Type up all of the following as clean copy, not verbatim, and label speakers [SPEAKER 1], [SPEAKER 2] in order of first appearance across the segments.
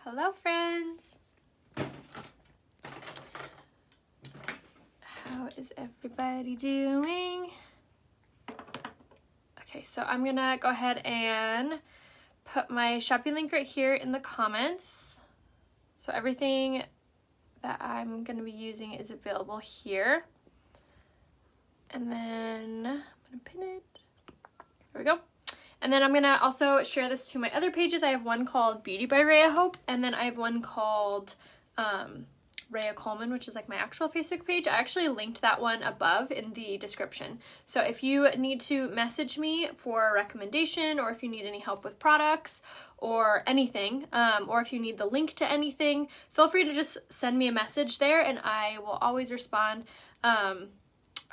[SPEAKER 1] Hello, friends. How is everybody doing? Okay, so I'm gonna go ahead and put my Shopee link right here in the comments. So everything that I'm gonna be using is available here. And then I'm gonna pin it. There we go. And then I'm gonna also share this to my other pages. I have one called Beauty by Rhea Hope, and then I have one called Rhea Coleman, which is like my actual Facebook page. I actually linked that one above in the description. So if you need to message me for a recommendation, or if you need any help with products or anything, or if you need the link to anything, feel free to just send me a message there and I will always respond.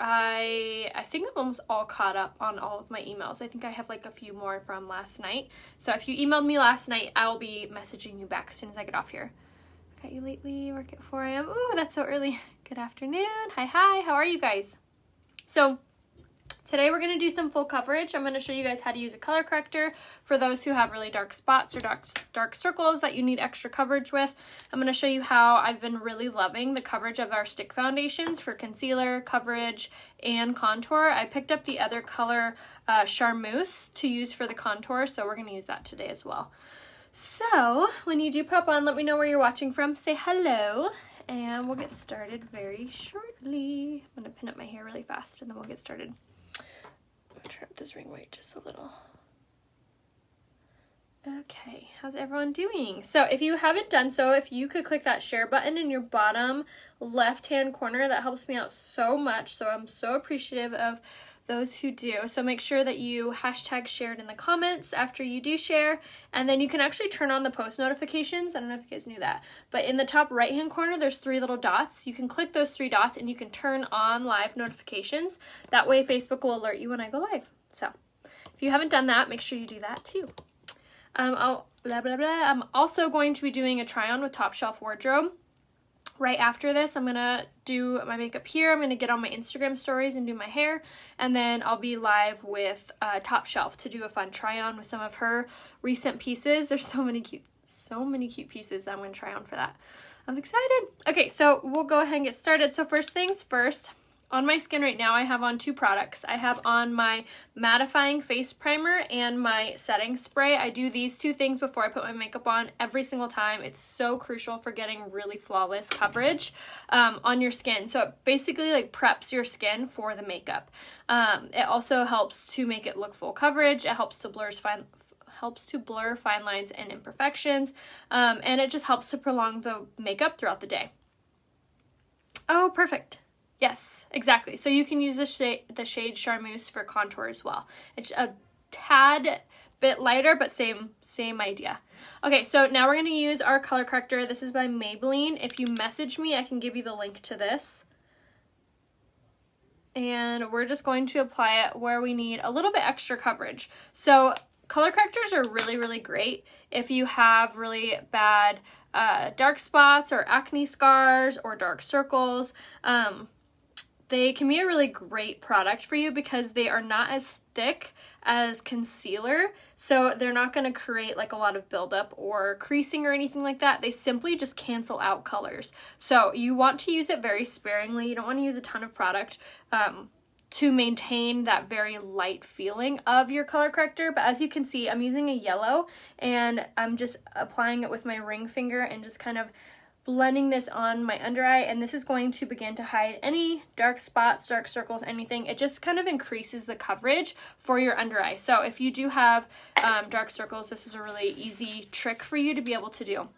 [SPEAKER 1] I think I'm almost all caught up on all of my emails. I think I have like a few more from last night. So if you emailed me last night, I will be messaging you back as soon as I get off here. Got you lately, work at 4 a.m. Ooh, that's so early. Good afternoon. Hi, how are you guys? So today we're going to do some full coverage. I'm going to show you guys how to use a color corrector for those who have really dark spots or dark circles that you need extra coverage with. I'm going to show you how I've been really loving the coverage of our stick foundations for concealer, coverage, and contour. I picked up the other color charmeuse to use for the contour, so we're going to use that today as well. So when you do pop on, let me know where you're watching from. Say hello, and we'll get started very shortly. I'm going to pin up my hair really fast, and then we'll get started. Turn up this ring weight just a little. Okay, how's everyone doing? So if you haven't done so, if you could click that share button in your bottom left hand corner, that helps me out so much. So I'm so appreciative of those who do. So make sure that you hashtag shared in the comments after you do share, and then you can actually turn on the post notifications. I don't know if you guys knew that, but in the top right hand corner there's 3 little dots. You can click those 3 dots and you can turn on live notifications. That way Facebook will alert you when I go live. So if you haven't done that, make sure you do that too. I'm also going to be doing a try on with Top Shelf Wardrobe. Right after this, I'm going to do my makeup here. I'm going to get on my Instagram stories and do my hair. And then I'll be live with Top Shelf to do a fun try on with some of her recent pieces. There's so many cute pieces that I'm going to try on for that. I'm excited. Okay, so we'll go ahead and get started. So first things first, on my skin right now, I have on 2 products. I have on my mattifying face primer and my setting spray. I do these 2 things before I put my makeup on every single time. It's so crucial for getting really flawless coverage on your skin. So it basically like preps your skin for the makeup. It also helps to make it look full coverage. It helps to blur fine lines and imperfections. And it just helps to prolong the makeup throughout the day. Oh, perfect. Yes, exactly. So you can use the shade Charmeuse for contour as well. It's a tad bit lighter, but same idea. Okay, so now we're going to use our color corrector. This is by Maybelline. If you message me, I can give you the link to this. And we're just going to apply it where we need a little bit extra coverage. So color correctors are really, really great if you have really bad dark spots or acne scars or dark circles. They can be a really great product for you because they are not as thick as concealer, so they're not going to create like a lot of buildup or creasing or anything like that. They simply just cancel out colors. So you want to use it very sparingly. You don't want to use a ton of product to maintain that very light feeling of your color corrector. But as you can see, I'm using a yellow and I'm just applying it with my ring finger and just kind of blending this on my under eye, and this is going to begin to hide any dark spots, dark circles, anything. It just kind of increases the coverage for your under eye. So if you do have dark circles, this is a really easy trick for you to be able to do.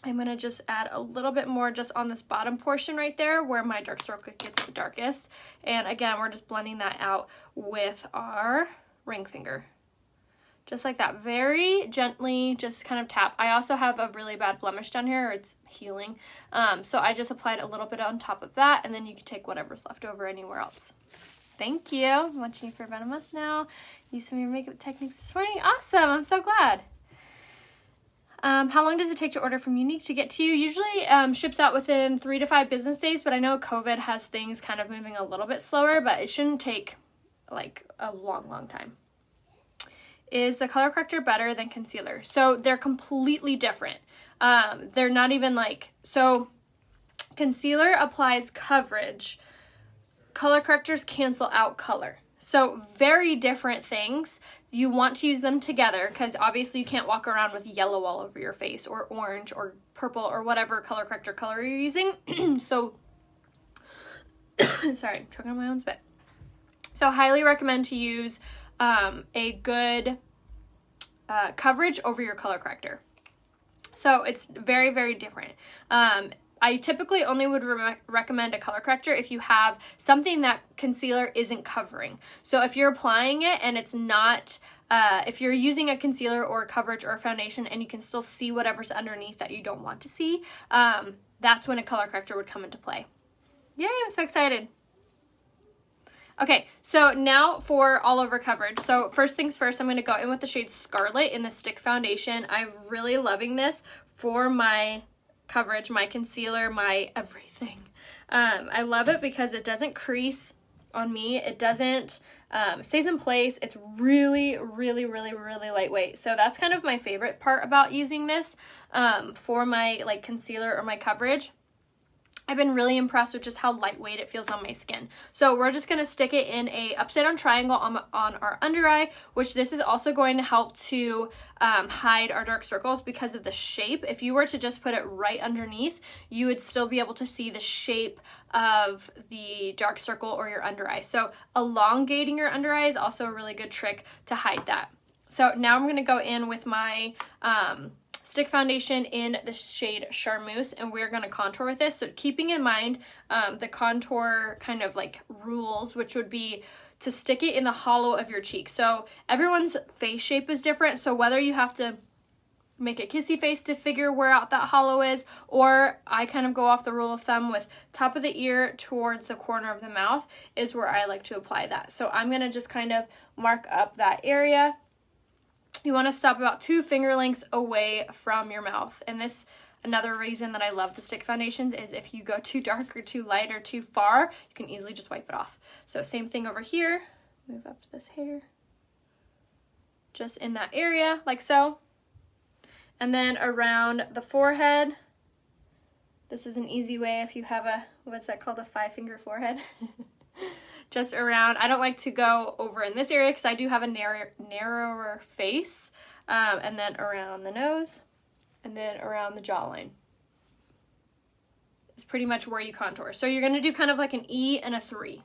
[SPEAKER 1] I'm going to just add a little bit more just on this bottom portion right there where my dark circle gets the darkest. And again, we're just blending that out with our ring finger. Just like that, very gently, just kind of tap. I also have a really bad blemish down here, or it's healing. So I just applied a little bit on top of that, and then you can take whatever's left over anywhere else. Thank you. I'm watching you for about a month now. Used some of your makeup techniques this morning. Awesome, I'm so glad. How long does it take to order from Unique to get to you? Usually ships out within 3 to 5 business days, but I know COVID has things kind of moving a little bit slower, but it shouldn't take like a long time. is the color corrector better than concealer? So they're completely different. They're not even like, so concealer applies coverage. Color correctors cancel out color. So very different things. You want to use them together because obviously you can't walk around with yellow all over your face or orange or purple or whatever color corrector color you're using. So, sorry, I'm choking on my own spit. So highly recommend to use a good coverage over your color corrector. So it's very, very different. I typically only would recommend a color corrector if you have something that concealer isn't covering. So if you're applying it and it's not, if you're using a concealer or a coverage or a foundation and you can still see whatever's underneath that you don't want to see, that's when a color corrector would come into play. Yay, I'm so excited. Okay, so now for all over coverage. So first things first, I'm going to go in with the shade Scarlet in the Stick Foundation. I'm really loving this for my coverage, my concealer, my everything. I love it because it doesn't crease on me. It doesn't, stays in place. It's really, really, really, really lightweight. So that's kind of my favorite part about using this for my like concealer or my coverage. I've been really impressed with just how lightweight it feels on my skin. So we're just going to stick it in a upside down triangle on our under eye, which this is also going to help to hide our dark circles because of the shape. If you were to just put it right underneath, you would still be able to see the shape of the dark circle or your under eye. So elongating your under eye is also a really good trick to hide that. So now I'm going to go in with my Stick Foundation in the shade Charmeuse, and we're going to contour with this. So keeping in mind the contour kind of like rules, which would be to stick it in the hollow of your cheek. So everyone's face shape is different, so whether you have to make a kissy face to figure where out that hollow is, or I kind of go off the rule of thumb with top of the ear towards the corner of the mouth is where I like to apply that. So I'm going to just kind of mark up that area. You want to stop about 2 finger lengths away from your mouth. And this, another reason that I love the stick foundations is if you go too dark or too light or too far, you can easily just wipe it off. So same thing over here. Move up to this hair. Just in that area, like so. And then around the forehead. This is an easy way if you have a, what's that called, a 5-finger forehead. Just around. I don't like to go over in this area because I do have a narrower face. And then around the nose, and then around the jawline. It's pretty much where you contour. So you're going to do kind of like an E and a 3.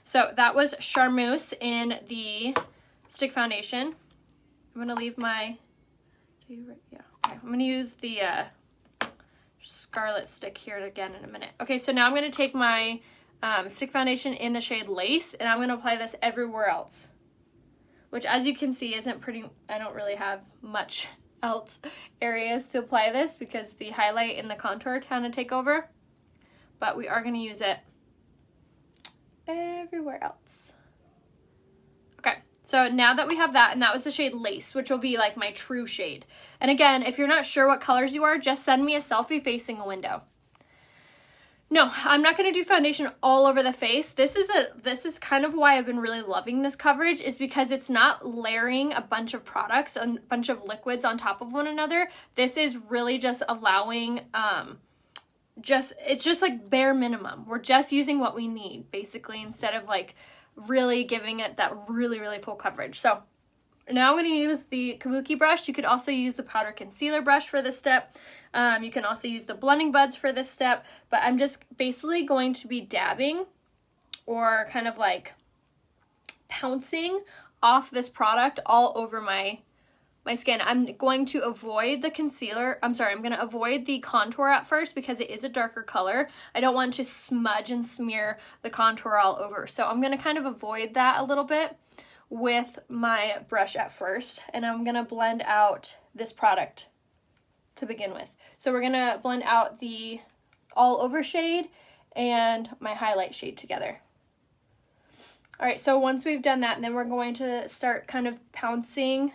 [SPEAKER 1] So that was Charmeuse in the Stick Foundation. I'm going to leave my, okay, I'm going to use the Scarlet stick here again in a minute. Okay, so now I'm going to take my Stick Foundation in the shade Lace, and I'm going to apply this everywhere else, which as you can see isn't pretty, I don't really have much else areas to apply this because the highlight and the contour kind of take over, but we are going to use it everywhere else. Okay, so now that we have that, and that was the shade Lace, which will be like my true shade. And again, if you're not sure what colors you are, just send me a selfie facing a window. No, I'm not going to do foundation all over the face. This is kind of why I've been really loving this coverage, is because it's not layering a bunch of products, a bunch of liquids on top of one another. This is really just allowing, it's just like bare minimum. We're just using what we need, basically, instead of like really giving it that really, really full coverage. So now I'm going to use the Kabuki brush. You could also use the powder concealer brush for this step. You can also use the blending buds for this step, but I'm just basically going to be dabbing or kind of like pouncing off this product all over my skin. I'm going to avoid the concealer. I'm going to avoid the contour at first because it is a darker color. I don't want to smudge and smear the contour all over. So I'm going to kind of avoid that a little bit with my brush at first, and I'm going to blend out this product to begin with. So we're going to blend out the all over shade and my highlight shade together. All right, so once we've done that, then we're going to start kind of pouncing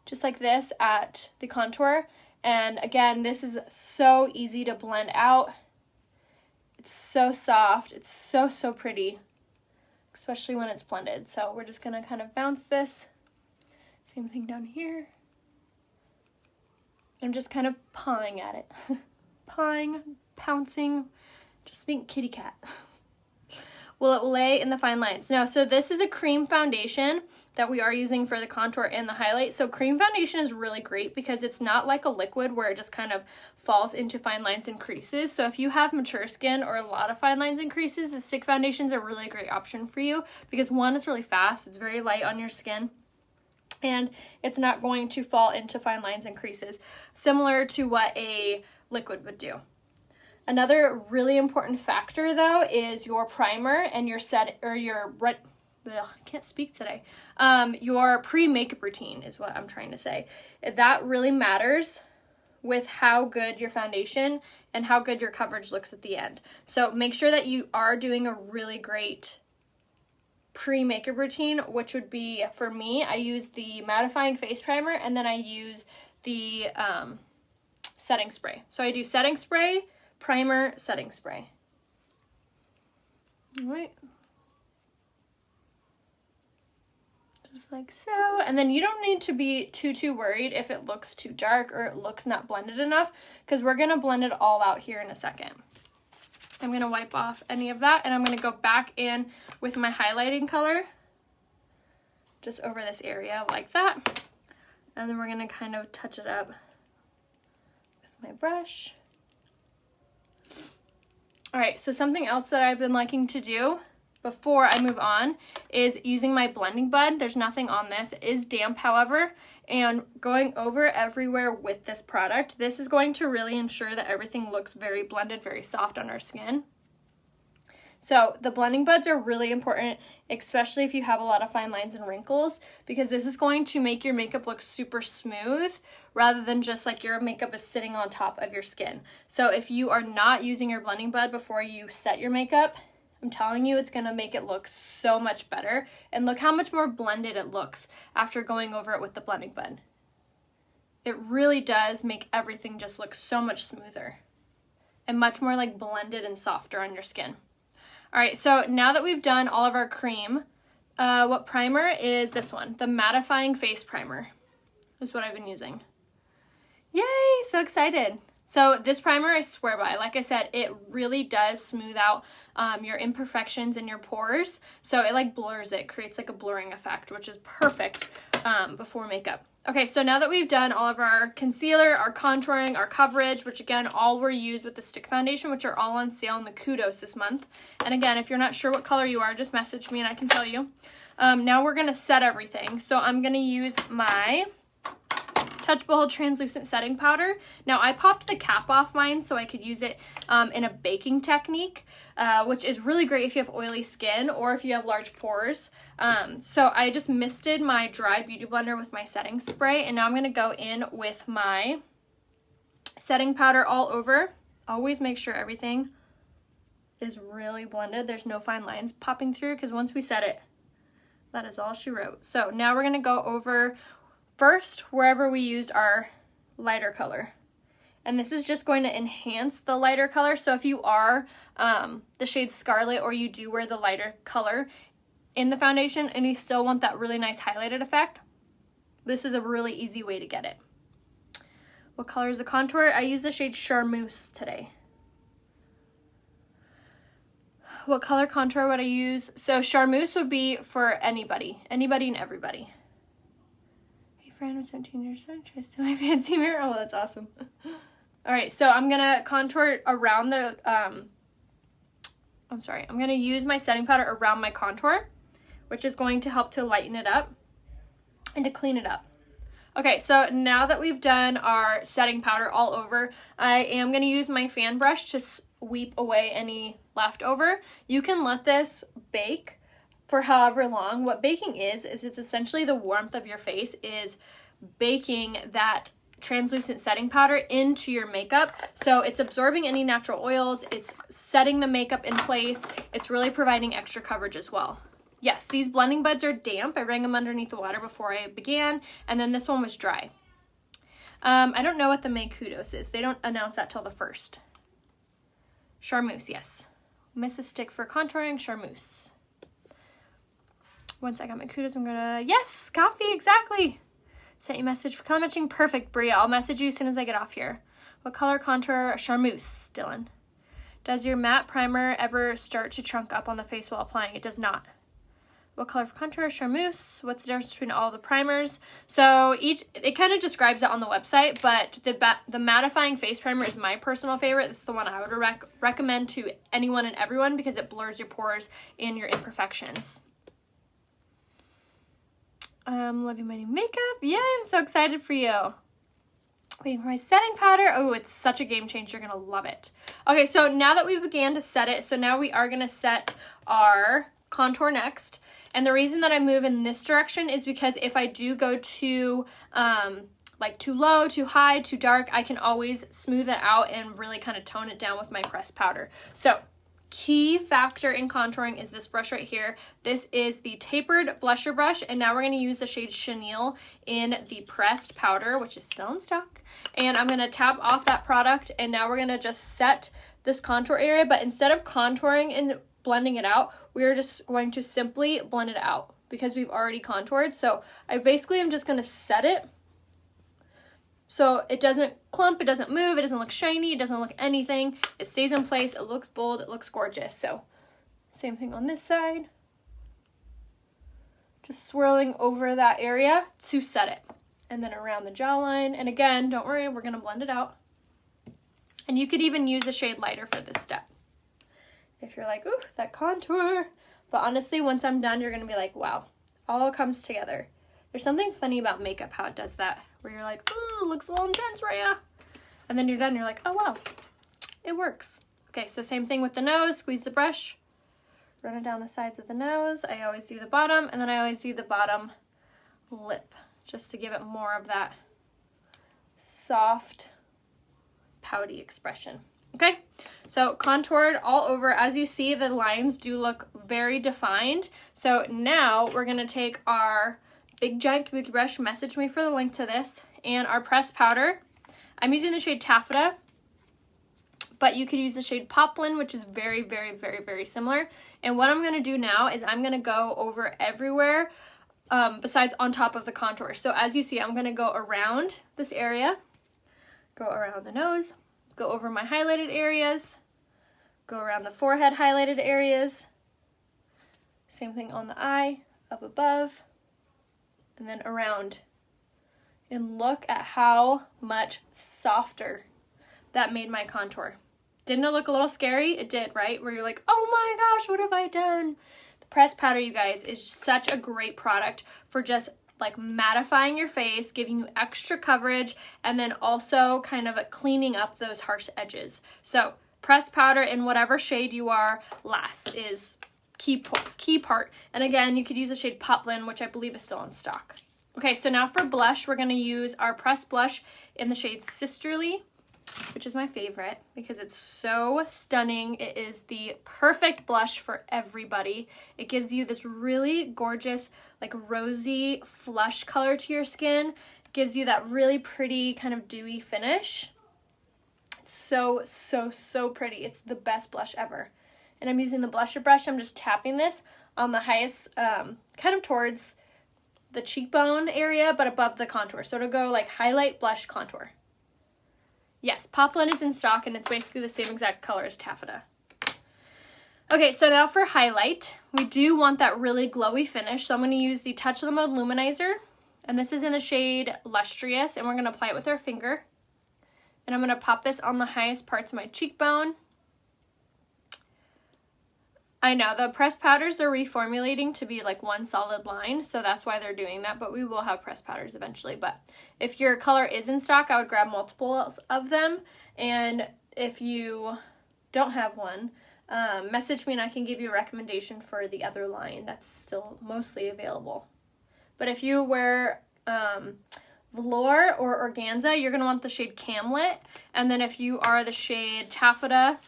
[SPEAKER 1] just like this at the contour. And again, this is so easy to blend out. It's so soft. It's so, so pretty, especially when it's blended. So we're just going to kind of bounce this Same thing down here. I'm just kind of pawing at it. Pawing, pouncing, just think kitty cat. Will it lay in the fine lines? No, so this is a cream foundation that we are using for the contour and the highlight. So cream foundation is really great because it's not like a liquid where it just kind of falls into fine lines and creases. So if you have mature skin or a lot of fine lines and creases, the stick foundation is a really great option for you because one, it's really fast, it's very light on your skin, and it's not going to fall into fine lines and creases, similar to what a liquid would do. Another really important factor though is your primer and your I can't speak today. Your pre-makeup routine is what I'm trying to say. That really matters with how good your foundation and how good your coverage looks at the end. So make sure that you are doing a really great pre-makeup routine, which would be, for me, I use the mattifying face primer and then I use the setting spray. So I do setting spray, primer, setting spray. All right. Just like so. And then you don't need to be too worried if it looks too dark or it looks not blended enough, because we're going to blend it all out here in a second. I'm going to wipe off any of that, and I'm going to go back in with my highlighting color just over this area like that. And then we're going to kind of touch it up with my brush. All right, so something else that I've been liking to do before I move on is using my blending bud. There's nothing on this. It is damp, however, and going over everywhere with this product. This is going to really ensure that everything looks very blended, very soft on our skin. So the blending buds are really important, especially if you have a lot of fine lines and wrinkles, because this is going to make your makeup look super smooth rather than just like your makeup is sitting on top of your skin. So if you are not using your blending bud before you set your makeup, I'm telling you, it's going to make it look so much better. And look how much more blended it looks after going over it with the blending bud. It really does make everything just look so much smoother and much more like blended and softer on your skin. All right, so now that we've done all of our cream, what primer is this one? The mattifying face primer is what I've been using. Yay, so excited. So this primer I swear by, like I said, it really does smooth out your imperfections in your pores. So it like blurs it, creates like a blurring effect, which is perfect before makeup. Okay, so now that we've done all of our concealer, our contouring, our coverage, which again, all were used with the stick foundation, which are all on sale in the Kudos this month. And again, if you're not sure what color you are, just message me and I can tell you. Now we're gonna set everything. So I'm gonna use my Touch Behold translucent setting powder. Now I popped the cap off mine so I could use it in a baking technique, which is really great if you have oily skin or if you have large pores. So I just misted my dry beauty blender with my setting spray, and now I'm going to go in with my setting powder all over. Always make sure everything is really blended. There's no fine lines popping through, because once we set it, that is all she wrote. So now we're going to go over first wherever we used our lighter color, and this is just going to enhance the lighter color. So if you are the shade Scarlet, or you do wear the lighter color in the foundation and you still want that really nice highlighted effect, this is a really easy way to get it. What color is the contour? I use the shade Charmeuse today. What color contour would I use? So Charmeuse would be for anybody and everybody. Friend was 17 years old, tries to my fancy mirror. Oh, that's awesome. All right, so I'm gonna contour around the I'm gonna use my setting powder around my contour, which is going to help to lighten it up and to clean it up. Okay, so now that we've done our setting powder all over, I am gonna use my fan brush to sweep away any leftover. You can let this bake for however long. What baking is it's essentially the warmth of your face is baking that translucent setting powder into your makeup. So it's absorbing any natural oils, it's setting the makeup in place, it's really providing extra coverage as well. Yes, these blending buds are damp. I wrung them underneath the water before I began, and then this one was dry. I don't know what the May Kudos is. They don't announce that till the 1st. Charmeuse, yes. Miss a stick for contouring, Charmeuse. Once I got my Kudos, I'm gonna, yes, copy, exactly. Sent you a message for color matching. Perfect, Bria. I'll message you as soon as I get off here. What color contour? Charmeuse, Dylan. Does your matte primer ever start to chunk up on the face while applying? It does not. What color for contour? Charmeuse. What's the difference between all the primers? So it kind of describes it on the website, but the mattifying face primer is my personal favorite. This is the one I would recommend to anyone and everyone because it blurs your pores and your imperfections. Loving my new makeup. Yeah, I'm so excited for you. Waiting for my setting powder. Oh, it's such a game changer. You're going to love it. Okay, so now that we began to set it, so now we are going to set our contour next. And the reason that I move in this direction is because if I do go too, like too low, too high, too dark, I can always smooth it out and really kind of tone it down with my pressed powder. So key factor in contouring is this brush right here. This is the tapered blusher brush, and now we're going to use the shade Chenille in the pressed powder, which is still in stock. And I'm going to tap off that product, and now we're going to just set this contour area, but instead of contouring and blending it out, we're just going to simply blend it out because we've already contoured. So I basically am just going to set it so it doesn't clump, it doesn't move, it doesn't look shiny, it doesn't look anything. It stays in place, it looks bold, it looks gorgeous. So same thing on this side. Just swirling over that area to set it. And then around the jawline. And again, don't worry, we're going to blend it out. And you could even use a shade lighter for this step. If you're like, ooh, that contour. But honestly, once I'm done, you're going to be like, wow, all comes together. There's something funny about makeup, how it does that, where you're like, ooh, looks a little intense, Rhea. And then you're done, you're like, oh, wow, it works. Okay, so same thing with the nose. Squeeze the brush, run it down the sides of the nose. I always do the bottom, and then I always do the bottom lip, just to give it more of that soft, pouty expression. Okay, so contoured all over. As you see, the lines do look very defined. So now we're going to take our big giant kabuki brush, message me for the link to this, and our pressed powder. I'm using the shade Taffeta, but you could use the shade Poplin, which is very, very, very, very similar. And what I'm going to do now is I'm going to go over everywhere besides on top of the contour. So as you see, I'm going to go around this area, go around the nose, go over my highlighted areas, go around the forehead highlighted areas, same thing on the eye, up above, and then around. And look at how much softer that made my contour. Didn't it look a little scary? It did, right? Where you're like, oh my gosh, what have I done? The pressed powder, you guys, is such a great product for just like mattifying your face, giving you extra coverage, and then also kind of cleaning up those harsh edges. So pressed powder in whatever shade you are last is key part. And again, you could use the shade Poplin, which I believe is still in stock. Okay, so now for blush, we're going to use our pressed blush in the shade Sisterly, which is my favorite because it's so stunning. It is the perfect blush for everybody. It gives you this really gorgeous, like rosy flush color to your skin. It gives you that really pretty kind of dewy finish. It's so, so, so pretty. It's the best blush ever. And I'm using the blusher brush. I'm just tapping this on the highest, kind of towards the cheekbone area, but above the contour. So it'll go like highlight, blush, contour. Yes, Poplin is in stock, and it's basically the same exact color as Taffeta. Okay, so now for highlight, we do want that really glowy finish. So I'm going to use the Touch of the Mode Luminizer, and this is in the shade Lustrous, and we're going to apply it with our finger. And I'm going to pop this on the highest parts of my cheekbone. I know, the pressed powders are reformulating to be like one solid line, so that's why they're doing that, but we will have pressed powders eventually. But if your color is in stock, I would grab multiple of them, and if you don't have one, message me and I can give you a recommendation for the other line that's still mostly available. But if you wear velour or organza, you're going to want the shade Camlet, and then if you are the shade Taffeta,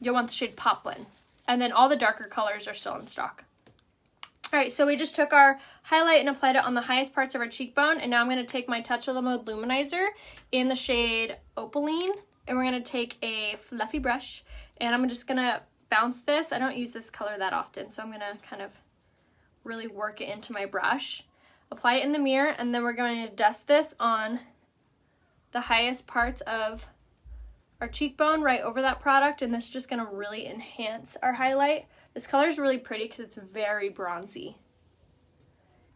[SPEAKER 1] you'll want the shade Poplin. And then all the darker colors are still in stock. Alright, so we just took our highlight and applied it on the highest parts of our cheekbone. And now I'm going to take my Touch of the Mode Luminizer in the shade Opaline. And we're going to take a fluffy brush. And I'm just going to bounce this. I don't use this color that often, so I'm going to kind of really work it into my brush. apply it in the mirror, and then we're going to dust this on the highest parts of our cheekbone right over that product, and this is just going to really enhance our highlight. This color is really pretty because it's very bronzy.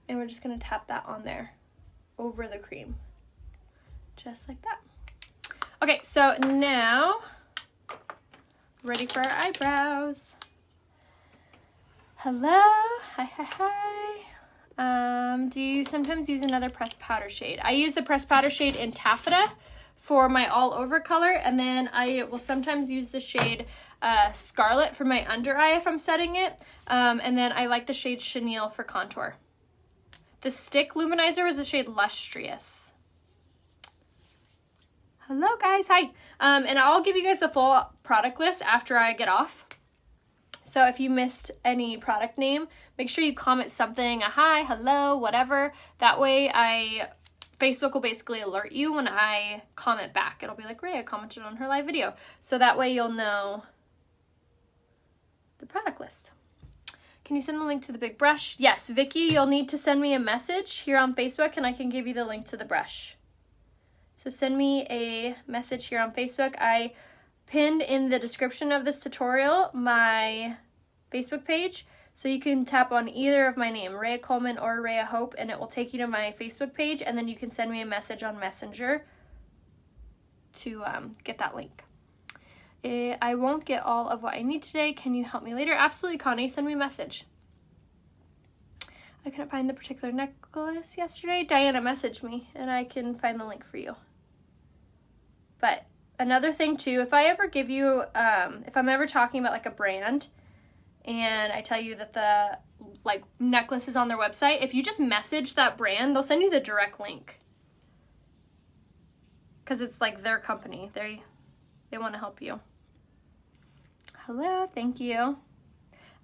[SPEAKER 1] And we're just going to tap that on there over the cream. Just like that. Okay, so now, ready for our eyebrows. Hello, hi. Do you sometimes use another pressed powder shade? I use the pressed powder shade in Taffeta for my all over color, and then I will sometimes use the shade Scarlet for my under eye if I'm setting it, and then I like the shade Chenille for contour. The stick luminizer was the shade Lustrous. Hello guys, hi. And I'll give you guys the full product list after I get off. So if you missed any product name, make sure you comment something, a hi, hello, whatever. That way Facebook will basically alert you when I comment back. It'll be like, Ray, I commented on her live video. So that way you'll know the product list. Can you send the link to the big brush? Yes, Vicky, you'll need to send me a message here on Facebook and I can give you the link to the brush. So send me a message here on Facebook. I pinned in the description of this tutorial my Facebook page, so you can tap on either of my name, Rhea Coleman or Rhea Hope, and it will take you to my Facebook page, and then you can send me a message on Messenger to get that link. I won't get all of what I need today. Can you help me later? Absolutely, Connie. Send me a message. I couldn't find the particular necklace yesterday. Diana messaged me, and I can find the link for you. But another thing too, if I ever give you, if I'm ever talking about like a brand and I tell you that the like necklace is on their website, if you just message that brand, they'll send you the direct link. Because it's like their company. They want to help you. Hello, thank you.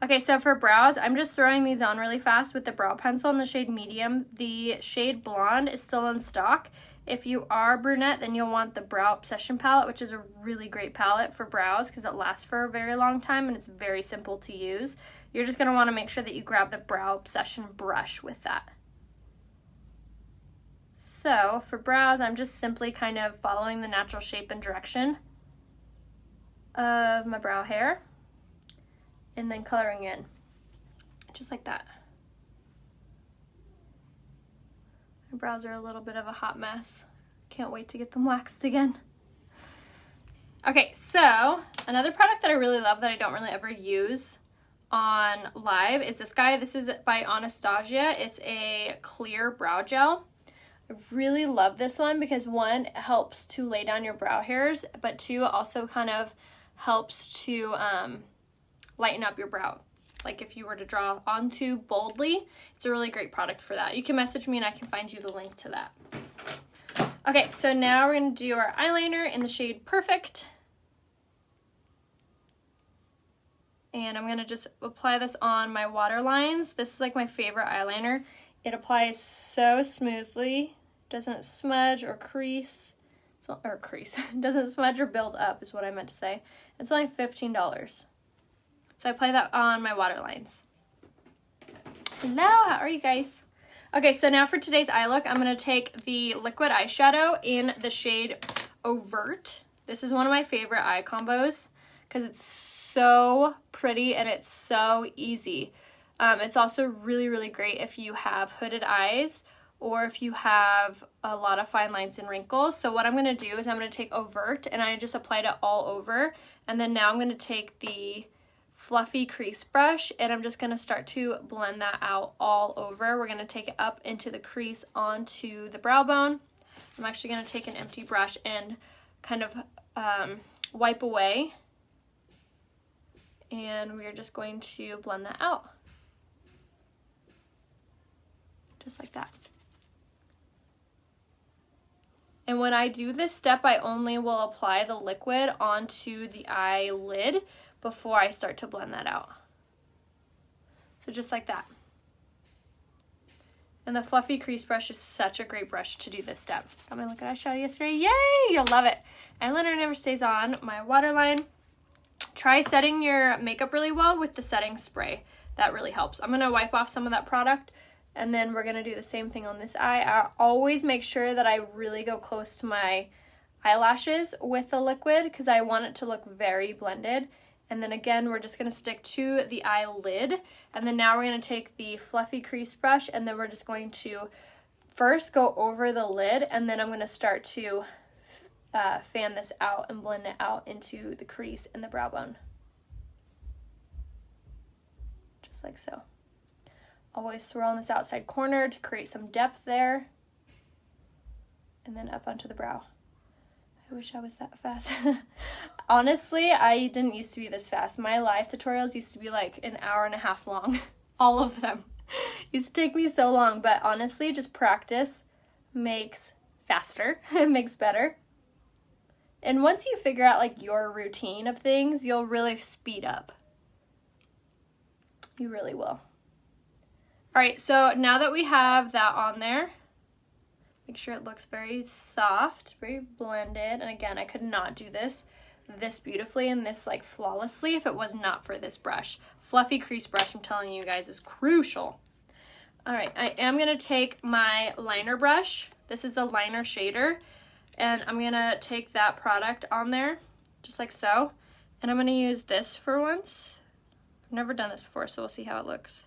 [SPEAKER 1] Okay, so for brows, I'm just throwing these on really fast with the brow pencil in the shade medium. The shade blonde is still in stock. If you are brunette, then you'll want the Brow Obsession palette, which is a really great palette for brows because it lasts for a very long time and it's very simple to use. You're just going to want to make sure that you grab the Brow Obsession brush with that. So for brows, I'm just simply kind of following the natural shape and direction of my brow hair and then coloring in, just like that. My brows are a little bit of a hot mess. Can't wait to get them waxed again. Okay, so another product that I really love that I don't really ever use on live is this guy. This is by Anastasia. It's a clear brow gel. I really love this one because one, it helps to lay down your brow hairs, but two, also kind of helps to lighten up your brow. Like if you were to draw onto boldly, it's a really great product for that. You can message me and I can find you the link to that. Okay, so now we're going to do our eyeliner in the shade Perfect. And I'm going to just apply this on my water lines. This is like my favorite eyeliner. It applies so smoothly. Doesn't smudge or crease. Doesn't smudge or build up is what I meant to say. It's only $15. So I apply that on my water lines. Hello, how are you guys? Okay, so now for today's eye look, I'm going to take the liquid eyeshadow in the shade Overt. This is one of my favorite eye combos because it's so pretty and it's so easy. It's also really, really great if you have hooded eyes or if you have a lot of fine lines and wrinkles. So what I'm going to do is I'm going to take Overt and I just applied it all over. And then now I'm going to take the fluffy crease brush and I'm just going to start to blend that out all over. We're going to take it up into the crease onto the brow bone. I'm actually going to take an empty brush and kind of wipe away, and we're just going to blend that out just like that. And when I do this step, I only will apply the liquid onto the eyelid before I start to blend that out. So just like that. And the fluffy crease brush is such a great brush to do this step. Got my liquid eyeshadow yesterday. Yay! You'll love it. Eyeliner never stays on. My waterline. Try setting your makeup really well with the setting spray. That really helps. I'm going to wipe off some of that product And then we're going to do the same thing on this eye. I always make sure that I really go close to my eyelashes with the liquid because I want it to look very blended. And then again, we're just going to stick to the eyelid. And then now we're going to take the fluffy crease brush, and then we're just going to first go over the lid, and then I'm going to start to fan this out and blend it out into the crease and the brow bone. Just like so. Always swirl in this outside corner to create some depth there. And then up onto the brow. I wish I was that fast. Honestly, I didn't used to be this fast. My live tutorials used to be like an hour and a half long. All of them. Used to take me so long, but honestly, just practice makes faster. It makes better. And once you figure out like your routine of things, you'll really speed up. You really will. All right, so now that we have that on there, make sure it looks very soft, very blended. And again, I could not do this beautifully and this like flawlessly if it was not for this brush. Fluffy crease brush, I'm telling you guys, is crucial. All right, I am gonna take my liner brush. This is the liner shader. And I'm gonna take that product on there, just like so. And I'm gonna use this for once. I've never done this before, so we'll see how it looks.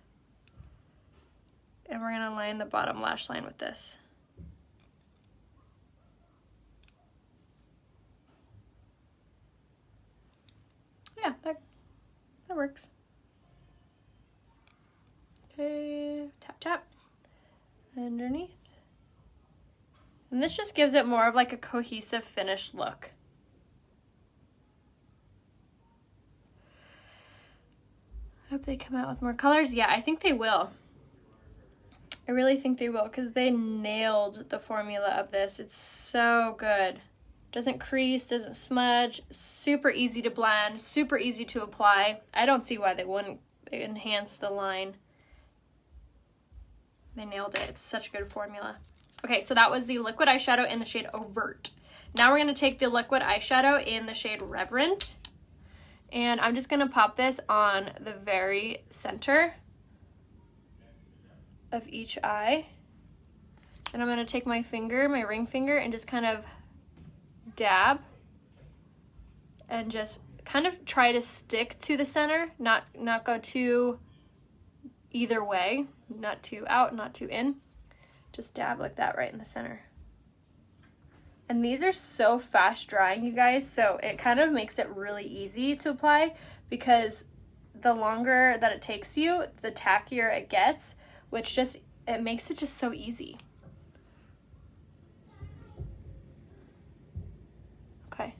[SPEAKER 1] And we're gonna line the bottom lash line with this. Yeah, that works. Okay, tap, tap, underneath. And this just gives it more of like a cohesive finished look. I hope they come out with more colors. Yeah, I think they will. I really think they will because they nailed the formula of this. It's so good. Doesn't crease, doesn't smudge, super easy to blend, super easy to apply. I don't see why they wouldn't enhance the line. They nailed it. It's such a good formula. Okay, so that was the liquid eyeshadow in the shade Overt. Now we're going to take the liquid eyeshadow in the shade Reverent. And I'm just going to pop this on the very center of each eye. And I'm going to take my finger, my ring finger, and just kind of dab. And just kind of try to stick to the center, not go too either way. Not too out, not too in. Just dab like that right in the center. And these are so fast drying, you guys, so it kind of makes it really easy to apply because the longer that it takes you, the tackier it gets, which just, it makes it just so easy. Okay.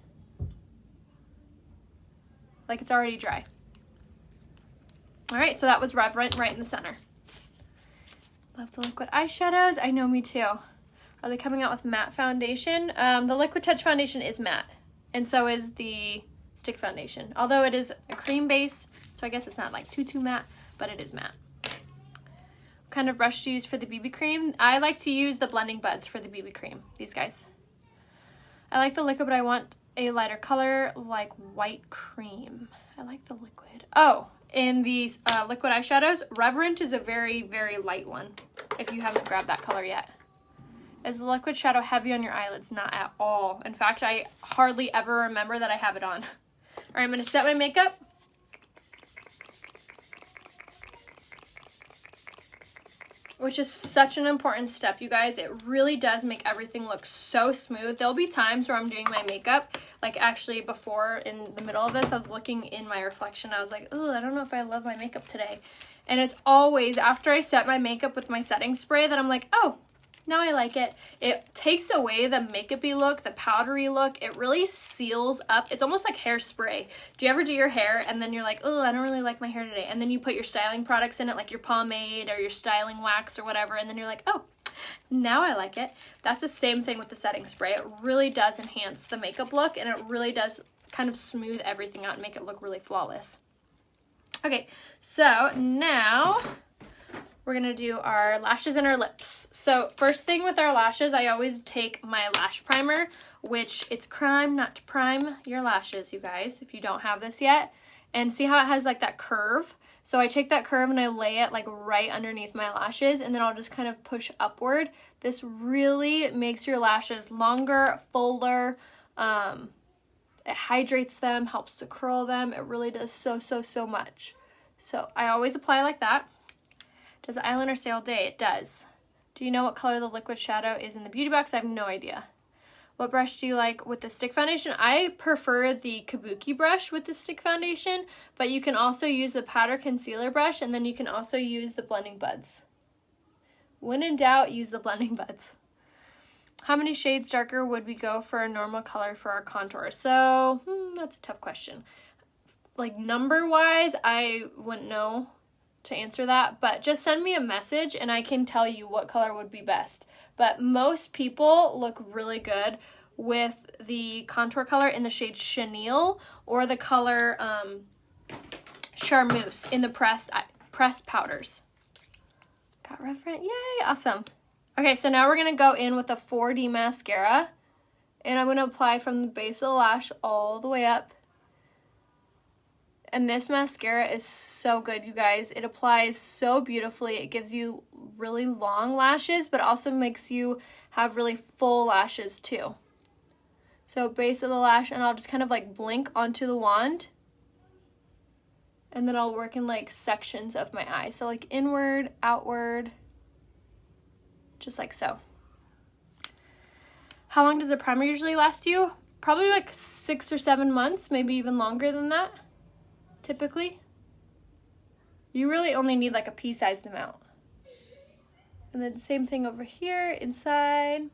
[SPEAKER 1] Like it's already dry. All right, so that was Reverent right in the center. Love the liquid eyeshadows. I know, me too. Are they coming out with matte foundation? The Liquid Touch foundation is matte, and so is the stick foundation. Although it is a cream base, so I guess it's not like too matte, but it is matte. What kind of brush to use for the BB cream? I like to use the Blending Buds for the BB cream. These guys. I like the liquid, but I want a lighter color like white cream. I like the liquid. Oh, in these liquid eyeshadows, Reverent is a very, very light one, if you haven't grabbed that color yet. Is the liquid shadow heavy on your eyelids? Not at all. In fact, I hardly ever remember that I have it on. All right, I'm gonna set my makeup. Which is such an important step, you guys. It really does make everything look so smooth. There'll be times where I'm doing my makeup, like actually before in the middle of this, I was looking in my reflection. I was like, oh, I don't know if I love my makeup today. And it's always after I set my makeup with my setting spray that I'm like, oh, now I like it. It takes away the makeup-y look, the powdery look. It really seals up. It's almost like hairspray. Do you ever do your hair and then you're like, oh, I don't really like my hair today. And then you put your styling products in it, like your pomade or your styling wax or whatever. And then you're like, oh, now I like it. That's the same thing with the setting spray. It really does enhance the makeup look, and it really does kind of smooth everything out and make it look really flawless. Okay, so now we're gonna do our lashes and our lips. So first thing with our lashes, I always take my lash primer, which it's crime not to prime your lashes, you guys, if you don't have this yet. And see how it has like that curve? So I take that curve and I lay it like right underneath my lashes, and then I'll just kind of push upward. This really makes your lashes longer, fuller. It hydrates them, helps to curl them. It really does so much. So I always apply like that. Does eyeliner stay all day? It does. Do you know what color the liquid shadow is in the beauty box? I have no idea. What brush do you like with the stick foundation? I prefer the Kabuki brush with the stick foundation, but you can also use the powder concealer brush, and then you can also use the blending buds. When in doubt, use the blending buds. How many shades darker would we go for a normal color for our contour? So, that's a tough question. Like number-wise, I wouldn't know to answer that, but just send me a message and I can tell you what color would be best. But most people look really good with the contour color in the shade Chenille or the color Charmeuse in the pressed powders. Got reverent, yay, awesome. Okay, so now we're gonna go in with a 4D mascara, and I'm gonna apply from the base of the lash all the way up. And this mascara is so good, you guys. It applies so beautifully. It gives you really long lashes, but also makes you have really full lashes too. So base of the lash, and I'll just kind of like blink onto the wand. And then I'll work in like sections of my eye. So like inward, outward, just like so. How long does a primer usually last you? Probably like 6 or 7 months, maybe even longer than that. Typically, you really only need like a pea-sized amount. And then same thing over here, inside.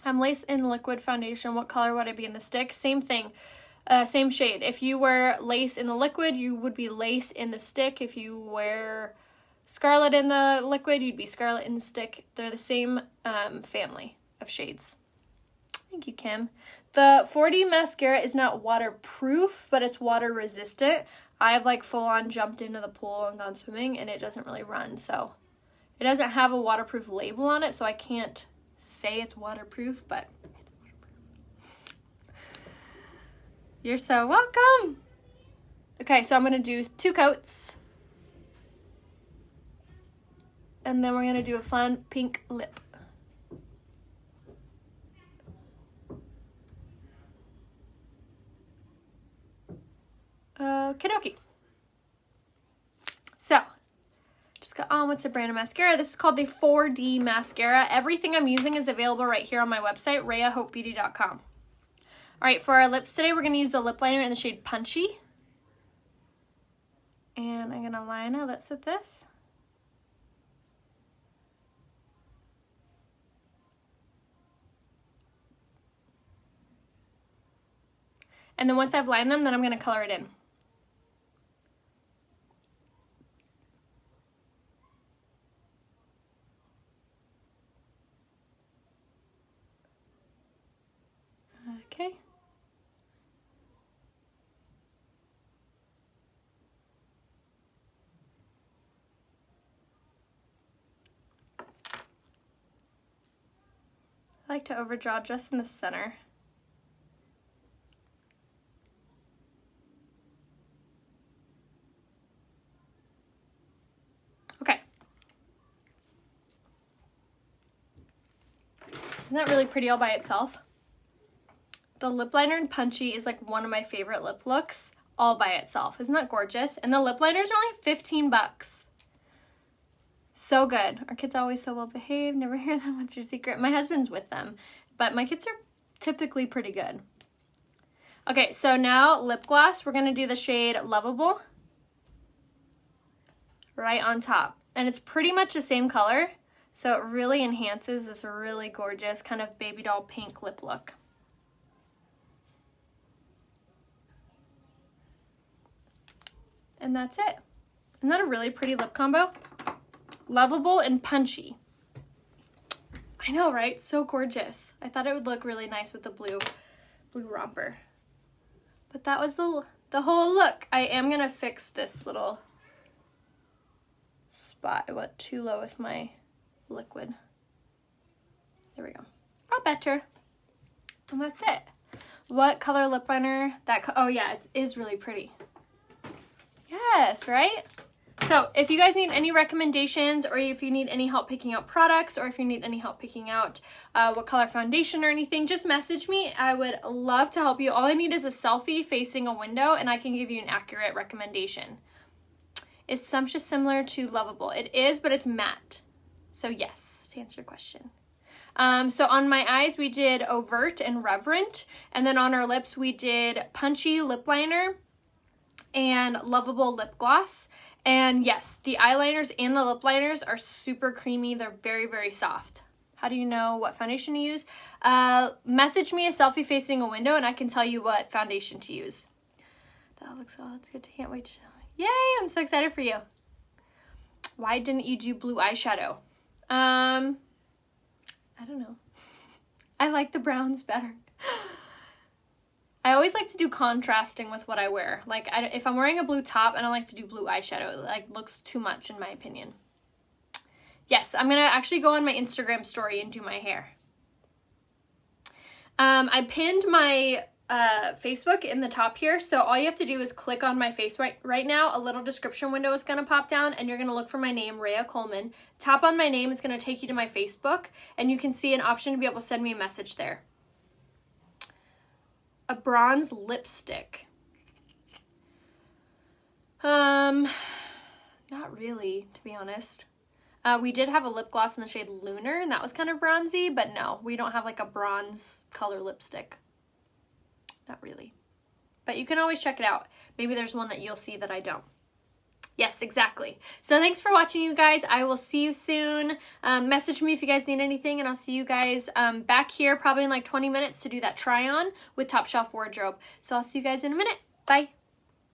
[SPEAKER 1] I'm lace in liquid foundation. What color would I be in the stick? Same thing, same shade. If you wear lace in the liquid, you would be lace in the stick. If you wear scarlet in the liquid, you'd be scarlet in the stick. They're the same family of shades. Thank you, Kim. The 4D mascara is not waterproof, but it's water resistant. I've like full on jumped into the pool and gone swimming, and it doesn't really run. So it doesn't have a waterproof label on it, so I can't say it's waterproof, but it's waterproof. You're so welcome. Okay, so I'm gonna do 2 coats. And then we're gonna do a fun pink lip. Okie dokie. So, just got on what's a brand of mascara. This is called the 4D mascara. Everything I'm using is available right here on my website, rayahopebeauty.com. All right, for our lips today, we're going to use the lip liner in the shade Punchy. And I'm going to line our lips with this. And then once I've lined them, then I'm going to color it in. Okay. I like to overdraw just in the center. Okay. Isn't that really pretty all by itself? The lip liner in Punchy is like one of my favorite lip looks all by itself. Isn't that gorgeous? And the lip liners are only 15 bucks. So good. Our kids are always so well behaved. Never hear them. What's your secret? My husband's with them, but my kids are typically pretty good. Okay, so now lip gloss. We're going to do the shade Loveable right on top. And it's pretty much the same color, so it really enhances this really gorgeous kind of baby doll pink lip look. And that's it. Isn't that a really pretty lip combo? Loveable and Punchy. I know, right? So gorgeous. I thought it would look really nice with the blue romper. But that was the whole look. I am going to fix this little spot. I went too low with my liquid. There we go. Oh, better. And that's it. What color lip liner? Oh yeah, it is really pretty. Yes, right? So if you guys need any recommendations, or if you need any help picking out products, or if you need any help picking out what color foundation or anything, just message me. I would love to help you. All I need is a selfie facing a window, and I can give you an accurate recommendation. Is Sumptuous similar to Loveable? It is, but it's matte. So yes, to answer your question. So on my eyes, we did Overt and Reverent, and then on our lips, we did Punchy lip liner and Loveable lip gloss. And yes, the eyeliners and the lip liners are super creamy. They're very, very soft. How do you know what foundation to use? Message me a selfie facing a window and I can tell you what foundation to use. That looks oh, it's good. Can't wait to... Yay, I'm so excited for you. Why didn't you do blue eyeshadow? I don't know. I like the browns better. I always like to do contrasting with what I wear. Like, if I'm wearing a blue top, I don't like to do blue eyeshadow. It, like, looks too much in my opinion. Yes, I'm going to actually go on my Instagram story and do my hair. I pinned my Facebook in the top here, so all you have to do is click on my face right now. A little description window is going to pop down, and you're going to look for my name, Rhea Coleman. Tap on my name. It's going to take you to my Facebook, and you can see an option to be able to send me a message there. A bronze lipstick. Not really, to be honest. We did have a lip gloss in the shade Lunar, and that was kind of bronzy, but no, we don't have like a bronze color lipstick. Not really. But you can always check it out. Maybe there's one that you'll see that I don't. Yes, exactly. So thanks for watching, you guys. I will see you soon. Message me if you guys need anything, and I'll see you guys back here probably in like 20 minutes to do that try on with Top Shelf Wardrobe. So I'll see you guys in a minute. Bye.